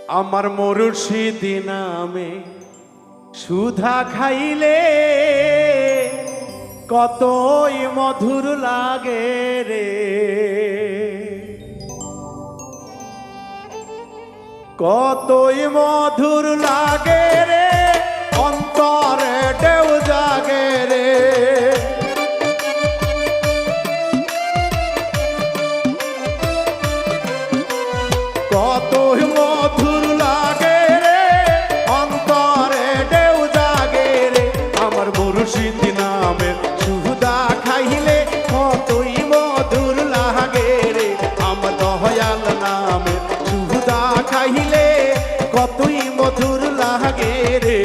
আমার মুর্শিদি নামে সুধা খাইলে কতই মধুর লাগে রে, কতই মধুর লাগে রে, অন্তরে ঢেউ জাগে রে। কতই মধুর লাগে রে, অন্তরে ঢেউ জাগে রে। আমার মুর্শিদ নামের সুধা খাইলে কতই মধুর লাগে রে, আমার দয়াল নামের সুধা খাইলে কতই মধুর লাগে রে।